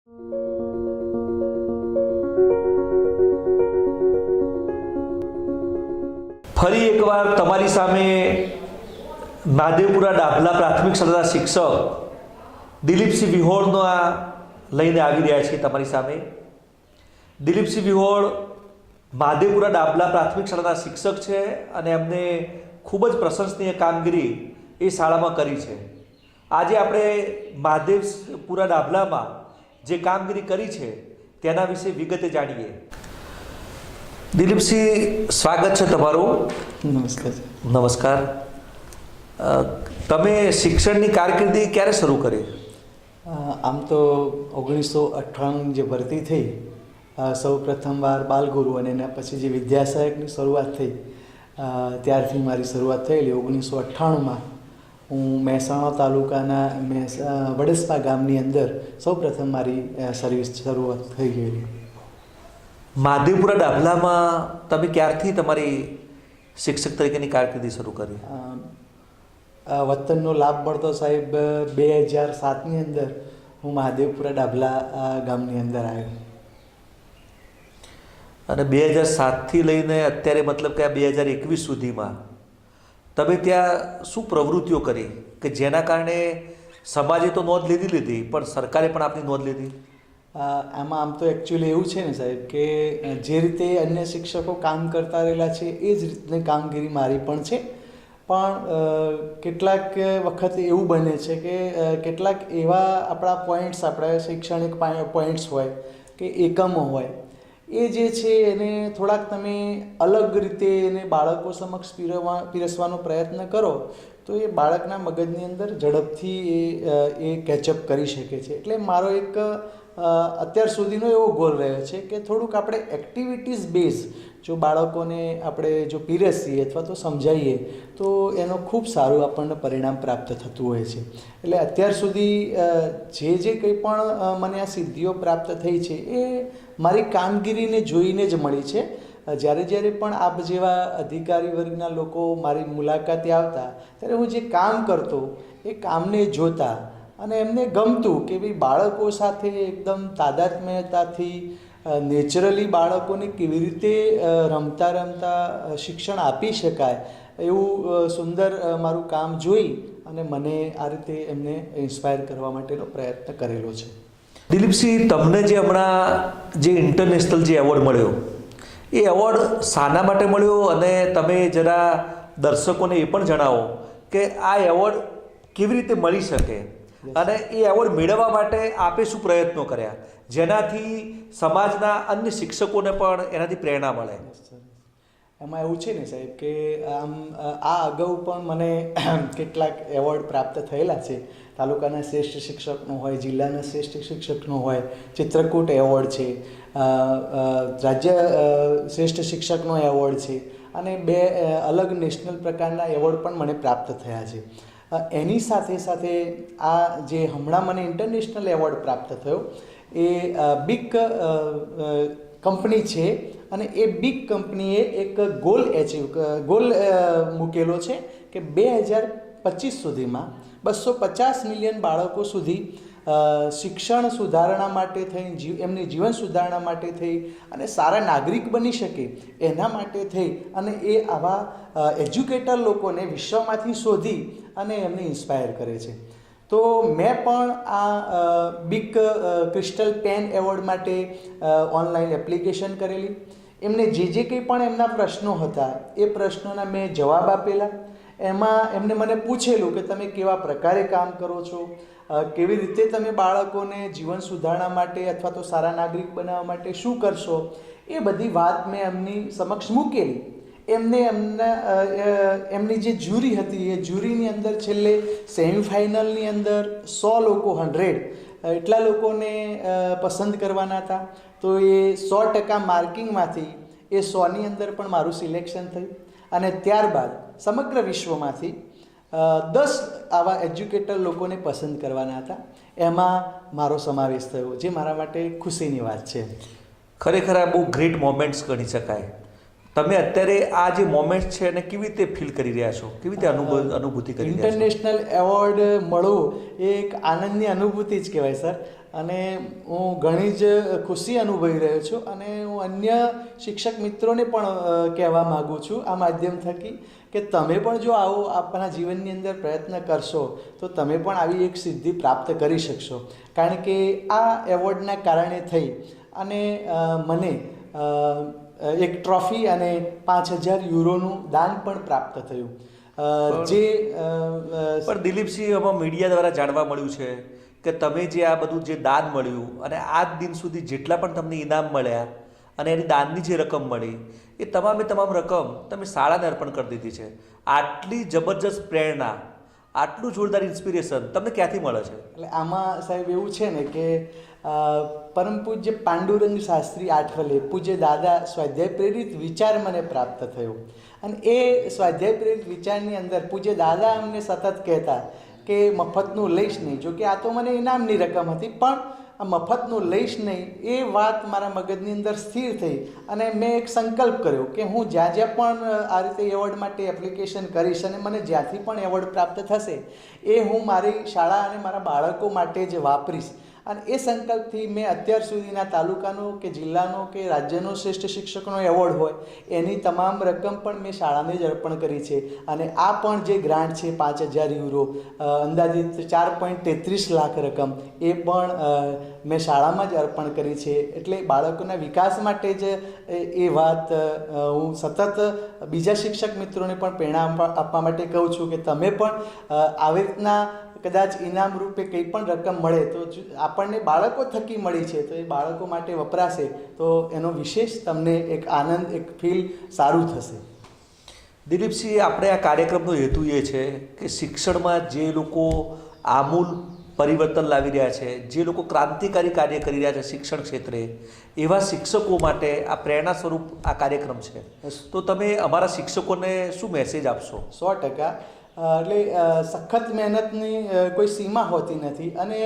ફરી એકવાર તમારી સામે મહાદેવપુરા ડાભલા પ્રાથમિક શાળાના શિક્ષક દિલીપસિંહ વિહોળનો લઈને આવી રહ્યા છીએ તમારી સામે. દિલીપસિંહ વિહોળ મહાદેવપુરા ડાભલા પ્રાથમિક શાળાના શિક્ષક છે અને એમને ખૂબ જ પ્રશંસનીય કામગીરી એ શાળામાં કરી છે. આજે આપણે મહાદેવપુરા ડાભલામાં જે કામગીરી કરી છે તેના વિશે વિગતે જાણીએ. દિલીપસિંહ, સ્વાગત છે તમારું. નમસ્કાર. નમસ્કાર. તમે શિક્ષણની કારકિર્દી ક્યારે શરૂ કરી? આમ તો 1998 જે ભરતી થઈ, સૌ પ્રથમવાર બાલગુરુ અને એના પછી જે વિદ્યાસહાયકની શરૂઆત થઈ, ત્યારથી મારી શરૂઆત થયેલી. 1998માં હું મહેસાણા તાલુકાના વડસપા ગામની અંદર સૌ પ્રથમ મારી સર્વિસ શરૂઆત થઈ ગયેલી. મહાદેવપુરા ડાભલામાં તમે ક્યારથી તમારી શિક્ષક તરીકેની કારકિર્દી શરૂ કરી? વતનનો લાભ મળતો સાહેબ 2007ની અંદર હું મહાદેવપુરા ડાભલા ગામની અંદર આવ્યો. અને 2007થી લઈને અત્યારે મતલબ કે આ 2021 સુધીમાં તમે ત્યાં શું પ્રવૃત્તિઓ કરી કે જેના કારણે સમાજે તો નોંધ લીધી પણ સરકારે પણ આપની નોંધ લીધી? આમાં આમ તો એકચ્યુઅલી એવું છે ને સાહેબ કે જે રીતે અન્ય શિક્ષકો કામ કરતા રહેલા છે એ જ રીતની કામગીરી મારી પણ છે. પણ કેટલાક વખત એવું બને છે કે કેટલાક એવા આપણા પોઈન્ટ્સ, આપણા શૈક્ષણિક પોઈન્ટ્સ હોય કે એકમો હોય, એ જે છે એને થોડાક તમે અલગ રીતે એને બાળકો સમક્ષ પીરસવાનો પ્રયત્ન કરો તો એ બાળકના મગજની અંદર ઝડપથી એ કેચઅપ કરી શકે છે. એટલે મારો એક અત્યાર સુધીનો એવો ગોલ રહ્યો છે કે થોડુંક આપણે એક્ટિવિટીઝ બેઝ જો બાળકોને આપણે જો પીરસીએ અથવા તો સમજાવીએ તો એનો ખૂબ સારું આપણને પરિણામ પ્રાપ્ત થતું હોય છે. એટલે અત્યાર સુધી જે કંઈ પણ મને આ સિદ્ધિઓ પ્રાપ્ત થઈ છે એ મારી કામગીરીને જોઈને જ મળી છે. જ્યારે પણ આપ જેવા અધિકારી વર્ગના લોકો મારી મુલાકાતે આવતા ત્યારે હું જે કામ કરતો એ કામને જોતા અને એમને ગમતું કે ભાઈ બાળકો સાથે એકદમ તાદાત્મ્યતાથી નેચરલી બાળકોને કેવી રીતે રમતા રમતા શિક્ષણ આપી શકાય એવું સુંદર મારું કામ જોઈ અને મને આ રીતે એમને ઇન્સ્પાયર કરવા માટેનો પ્રયત્ન કરેલો છે. દિલીપસિંહ, તમને જે હમણાં જે ઇન્ટરનેશનલ જે એવોર્ડ મળ્યો એ એવોર્ડ શાના માટે મળ્યો અને તમે જરા દર્શકોને એ પણ જણાવો કે આ એવોર્ડ કેવી રીતે મળી શકે અને એ એવોર્ડ મેળવવા માટે આપે શું પ્રયત્નો કર્યા જેનાથી સમાજના અન્ય શિક્ષકોને પણ એનાથી પ્રેરણા મળે? એમાં એવું છે ને સાહેબ કે આ અગાઉ પણ મને કેટલાક એવોર્ડ પ્રાપ્ત થયેલા છે. તાલુકાના શ્રેષ્ઠ શિક્ષકનો હોય, જિલ્લાના શ્રેષ્ઠ શિક્ષકનો હોય, ચિત્રકૂટ એવોર્ડ છે, રાજ્ય શ્રેષ્ઠ શિક્ષકનો એવોર્ડ છે અને 2 અલગ નેશનલ પ્રકારના એવોર્ડ પણ મને પ્રાપ્ત થયા છે. એની સાથે સાથે આ જે હમણાં મને ઇન્ટરનેશનલ એવોર્ડ પ્રાપ્ત થયો એ બિગ કંપની છે અને એ બિગ કંપનીએ એક ગોલ મૂકેલો છે કે 2025 સુધીમાં 250 મિલિયન બાળકો સુધી શિક્ષણ સુધારણા માટે થઈ, એમની જીવન સુધારણા માટે થઈ અને સારા નાગરિક બની શકે એના માટે થઈ અને એ આવા એજ્યુકેટર લોકોને વિશ્વમાંથી શોધી અને એમને ઇન્સ્પાયર કરે છે. તો મેં પણ આ બિગ ક્રિસ્ટલ પેન એવોર્ડ માટે ઓનલાઈન એપ્લિકેશન કરેલી. એમને જે કંઈ પણ એમના પ્રશ્નો હતા એ પ્રશ્નોના મેં જવાબ આપેલા. એમાં એમને મને પૂછેલું કે તમે કેવા પ્રકારે કામ કરો છો, કેવી રીતે તમે બાળકોને જીવન સુધારણા માટે અથવા તો સારા નાગરિક બનાવવા માટે શું કરશો, એ બધી વાત મેં એમની સમક્ષ મૂકેલી. એમની જે જ્યુરી હતી એ જ્યુરીની અંદર છેલ્લે સેમિફાઇનલની અંદર 100 લોકો 100 એટલા લોકોને પસંદ કરવાના હતા. તો એ 100% માર્કિંગમાંથી એ 100ની અંદર પણ મારું સિલેક્શન થયું અને ત્યારબાદ સમગ્ર વિશ્વમાંથી 10 આવા એજ્યુકેટર લોકોને પસંદ કરવાના હતા. એમાં મારો સમાવેશ થયો, જે મારા માટે ખુશીની વાત છે. ખરેખર આ બહુ ગ્રેટ મોમેન્ટ્સ ગણી શકાય. તમે અત્યારે આ જે મોમેન્ટ છે એને કેવી રીતે ફીલ કરી રહ્યા છો, કેવી રીતે અનુભૂતિ કરી રહ્યા છો? ઇન્ટરનેશનલ એવોર્ડ મળવું એ એક આનંદની અનુભૂતિ જ કહેવાય સર. અને હું ઘણી જ ખુશી અનુભવી રહ્યો છું અને હું અન્ય શિક્ષક મિત્રોને પણ કહેવા માગું છું આ માધ્યમ થકી કે તમે પણ જો આવો આપણા જીવનની અંદર પ્રયત્ન કરશો તો તમે પણ આવી એક સિદ્ધિ પ્રાપ્ત કરી શકશો. કારણ કે આ એવોર્ડના કારણે થઈ અને મને એક ટ્રોફી અને 5,000 યુરોનું દાન પણ પ્રાપ્ત થયું. જે પણ દિલીપસિંહ, આમાં મીડિયા દ્વારા જાણવા મળ્યું છે કે તમે જે આ બધું જે દાન મળ્યું અને આજ દિન સુધી જેટલા પણ તમને ઇનામ મળ્યા અને એની દાનની જે રકમ મળી એ તમામ રકમ તમે શાળાને અર્પણ કરી દીધી છે. આટલી જબરજસ્ત પ્રેરણા, આટલું જોરદાર ઇન્સ્પિરેશન તમને ક્યાંથી મળે છે? એટલે આમાં સાહેબ એવું છે ને કે પરમ પૂજ્ય પાંડુરંગ શાસ્ત્રી આઠવલે પૂજ્ય દાદા સ્વાધ્યાય પ્રેરિત વિચાર મને પ્રાપ્ત થયો અને એ સ્વાધ્યાય પ્રેરિત વિચારની અંદર પૂજ્ય દાદા અમને સતત કહેતા કે મફતનું લઈશ નહીં. જો કે આ તો મને ઇનામની રકમ હતી, પણ આ મફતનું લઈશ નહીં એ વાત મારા મગજની અંદર સ્થિર થઈ અને મેં એક સંકલ્પ કર્યો કે હું જ્યાં જ્યાં પણ આ રીતે એવોર્ડ માટે એપ્લિકેશન કરીશ અને મને જ્યાંથી પણ એવોર્ડ પ્રાપ્ત થશે એ હું મારી શાળા અને મારા બાળકો માટે જ વાપરીશ. અને એ સંકલ્પથી મેં અત્યાર સુધીના તાલુકાનો કે જિલ્લાનો કે રાજ્યનો શ્રેષ્ઠ શિક્ષકનો એવોર્ડ હોય એની તમામ રકમ પણ મેં શાળાને જ અર્પણ કરી છે. અને આ પણ જે ગ્રાન્ટ છે 5,000 યુરો, અંદાજિત 4.33 લાખ રકમ, એ પણ મેં શાળામાં જ અર્પણ કરી છે. એટલે બાળકોના વિકાસ માટે જ એ વાત હું સતત બીજા શિક્ષક મિત્રોને પણ પ્રેરણા આપવા માટે કહું છું કે તમે પણ આવી રીતના કદાચ ઇનામ રૂપે કંઈ પણ રકમ મળે તો આપણને બાળકો થકી મળી છે તો એ બાળકો માટે વપરાશે તો એનો વિશેષ તમને એક આનંદ, એક ફીલ સારું થશે. દિલીપસિંહ, આપણે આ કાર્યક્રમનો હેતુ એ છે કે શિક્ષણમાં જે લોકો આમૂલ પરિવર્તન લાવી રહ્યા છે, જે લોકો ક્રાંતિકારી કાર્ય કરી રહ્યા છે શિક્ષણ ક્ષેત્રે, એવા શિક્ષકો માટે આ પ્રેરણા સ્વરૂપ આ કાર્યક્રમ છે. તો તમે અમારા શિક્ષકોને શું મેસેજ આપશો? 100%. એટલે સખત મહેનતની કોઈ સીમા હોતી નથી અને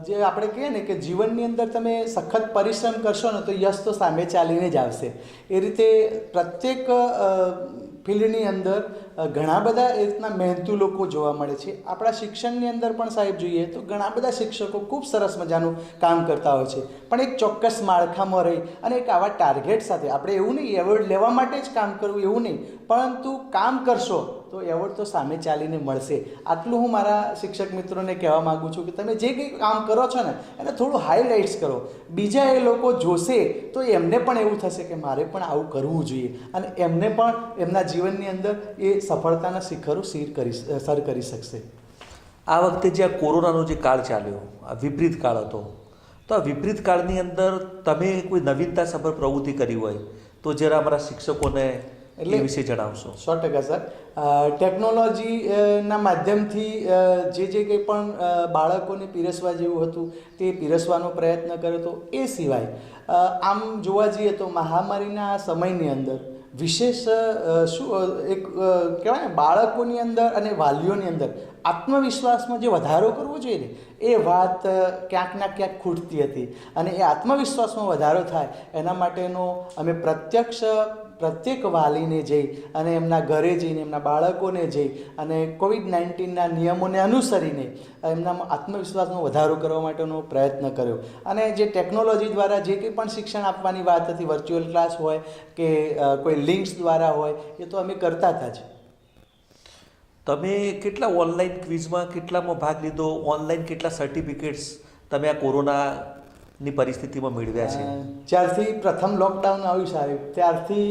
જે આપણે કહીએ ને કે જીવનની અંદર તમે સખત પરિશ્રમ કરશો ને તો યશ તો સામે ચાલીને જ આવશે. એ રીતે પ્રત્યેક ફિલ્ડની અંદર ઘણા બધા એ રીતના મહેનતુ લોકો જોવા મળે છે. આપણા શિક્ષણની અંદર પણ સાહેબ જોઈએ તો ઘણા બધા શિક્ષકો ખૂબ સરસ મજાનું કામ કરતા હોય છે, પણ એક ચોક્કસ માળખામાં રહી અને એક આવા ટાર્ગેટ સાથે આપણે એવું નહીં એવોર્ડ લેવા માટે જ કામ કરવું એવું નહીં, પરંતુ કામ કરશો તો એવોર્ડ તો સામે ચાલીને મળશે. આટલું હું મારા શિક્ષક મિત્રોને કહેવા માગું છું કે તમે જે કંઈ કામ કરો છો ને એને થોડું હાઇલાઇટ્સ કરો. બીજા એ લોકો જોશે તો એમને પણ એવું થશે કે મારે પણ આવું કરવું જોઈએ અને એમને પણ એમના જીવનની અંદર એ સફળતાના શિખરો સર કરી શકશે. આ વખતે જે આ કોરોનાનો જે કાળ ચાલ્યો, આ વિપરીત કાળ હતો, તો આ વિપરીત કાળની અંદર તમે કોઈ નવીનતા સભર પ્રવૃત્તિ કરી હોય તો જરા અમારા શિક્ષકોને એટલે વિશે જણાવશો. 100% સર. ટેકનોલોજીના માધ્યમથી જે કંઈ પણ બાળકોને પીરસવા જેવું હતું તે પીરસવાનો પ્રયત્ન કર્યો હતો. એ સિવાય આમ જોવા જઈએ તો મહામારીના સમયની અંદર વિશેષ એક કહેવાય ને બાળકોની અંદર અને વાલીઓની અંદર આત્મવિશ્વાસમાં જે વધારો કરવો જોઈએ ને એ વાત ક્યાંક ના ક્યાંક ખૂટતી હતી અને એ આત્મવિશ્વાસમાં વધારો થાય એના માટેનો અમે પ્રત્યેક વાલીને જઈ અને એમના ઘરે જઈને એમના બાળકોને જઈ અને COVID-19ના નિયમોને અનુસરીને એમના આત્મવિશ્વાસનો વધારો કરવા માટેનો પ્રયત્ન કર્યો. અને જે ટેકનોલોજી દ્વારા જે કંઈ પણ શિક્ષણ આપવાની વાત હતી, વર્ચ્યુઅલ ક્લાસ હોય કે કોઈ લિંક્સ દ્વારા હોય, એ તો અમે કરતા હતા જ. તમે કેટલા ઓનલાઈન ક્વિઝમાં કેટલામાં ભાગ લીધો? ઓનલાઈન કેટલા સર્ટિફિકેટ્સ તમે આ કોરોનાની પરિસ્થિતિમાં મેળવ્યા છે? જ્યારથી પ્રથમ લોકડાઉન આવ્યું સાહેબ ત્યારથી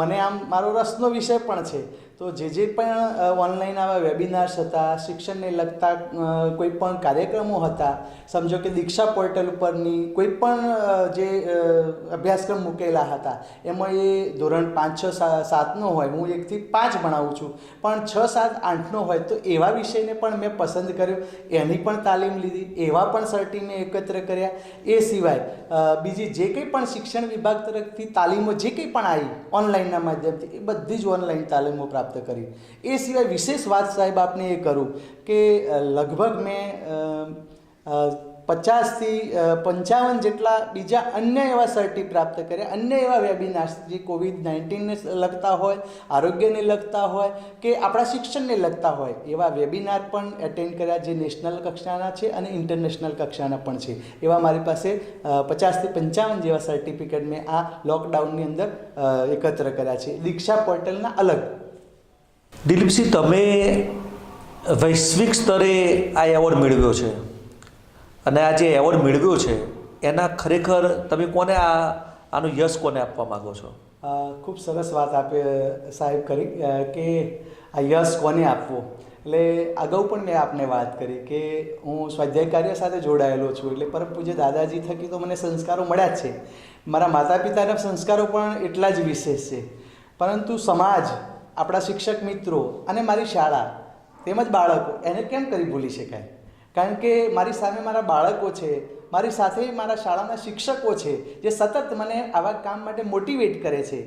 મને આમ મારો રસનો વિષય પણ છે. તો જે પણ ઓનલાઈન આવા વેબિનાર્સ હતા, શિક્ષણને લગતા કોઈ પણ કાર્યક્રમો હતા, સમજો કે દીક્ષા પોર્ટલ ઉપરની કોઈ પણ જે અભ્યાસક્રમ મૂકેલા હતા એમાં એ ધોરણ 5, 6, 7નો હોય, હું 1 થી 5 ભણાવું છું, પણ 6, 7, 8નો હોય તો એવા વિષયને પણ મેં પસંદ કર્યો, એની પણ તાલીમ લીધી, એવા પણ સર્ટી મેં એકત્ર કર્યા. એ સિવાય બીજી જે કંઈ પણ શિક્ષણ વિભાગ તરફથી તાલીમો જે કંઈ પણ આવી ઓનલાઈનના માધ્યમથી એ બધી જ ઓનલાઈન તાલીમો પ્રાપ્ત કરી. એ સિવાય વિશેષ વાત સાહેબ આપને એ કરું કે લગભગ મેં 50થી 55 જેટલા બીજા અન્ય એવા સર્ટી પ્રાપ્ત કર્યા, અન્ય એવા વેબિનાર્સ જે COVID-19ને લગતા હોય, આરોગ્યને લગતા હોય કે આપણા શિક્ષણને લગતા હોય એવા વેબિનાર પણ એટેન્ડ કર્યા, જે નેશનલ કક્ષાના છે અને ઇન્ટરનેશનલ કક્ષાના પણ છે. એવા મારી પાસે 50થી 55 જેવા સર્ટિફિકેટ મેં આ લોકડાઉનની અંદર એકત્ર કર્યા છે, દીક્ષા પોર્ટલના અલગ. દિલીપસિંહ, તમે વૈશ્વિક સ્તરે આ એવોર્ડ મેળવ્યો છે અને આ જે એવોર્ડ મેળવ્યો છે એના ખરેખર તમે કોને આનો યશ કોને આપવા માગો છો? ખૂબ સરસ વાત આપે સાહેબ કરી કે આ યશ કોને આપવો. એટલે અગાઉ પણ મેં આપને વાત કરી કે હું સ્વાધ્યાય કાર્ય સાથે જોડાયેલો છું, એટલે પરમ પૂજ્ય દાદાજી થકી તો મને સંસ્કારો મળ્યા જ છે. મારા માતા પિતાના સંસ્કારો પણ એટલા જ વિશેષ છે, પરંતુ સમાજ, આપણા શિક્ષક મિત્રો અને મારી શાળા તેમજ બાળકો એને કેમ કરી ભૂલી શકાય? કારણ કે મારી સામે મારા બાળકો છે, મારી સાથે મારા શાળાના શિક્ષકો છે જે સતત મને આવા કામ માટે મોટિવેટ કરે છે.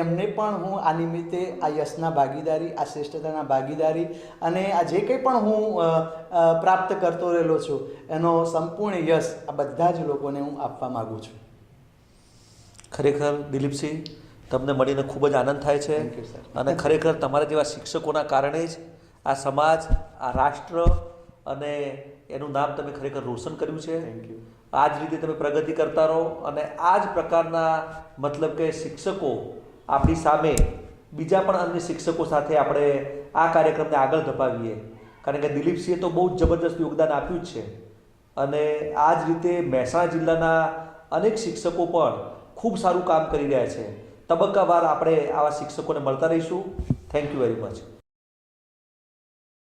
એમને પણ હું આ નિમિત્તે આ યશના ભાગીદારી, આ શ્રેષ્ઠતાના ભાગીદારી અને આ જે કંઈ પણ હું પ્રાપ્ત કરતો રહેલો છું એનો સંપૂર્ણ યશ આ બધા જ લોકોને હું આપવા માગું છું. ખરેખર દિલીપસિંહ, તમને મળીને ખૂબ જ આનંદ થાય છે અને ખરેખર તમારા જેવા શિક્ષકોના કારણે જ આ સમાજ, આ રાષ્ટ્ર અને એનું નામ તમે ખરેખર રોશન કર્યું છે. Thank you. આ જ રીતે તમે પ્રગતિ કરતા રહો અને આ જ પ્રકારના મતલબ કે શિક્ષકો આપણી સામે બીજા પણ અન્ય શિક્ષકો સાથે આપણે આ કાર્યક્રમને આગળ ધપાવીએ, કારણ કે દિલીપસિંહે તો બહુ જ જબરદસ્ત યોગદાન આપ્યું જ છે અને આ જ રીતે મહેસાણા જિલ્લાના અનેક શિક્ષકો પણ ખૂબ સારું કામ કરી રહ્યા છે. તબક્કાવાર આપણે આવા શિક્ષકોને મળતા રહીશું. Thank you very much.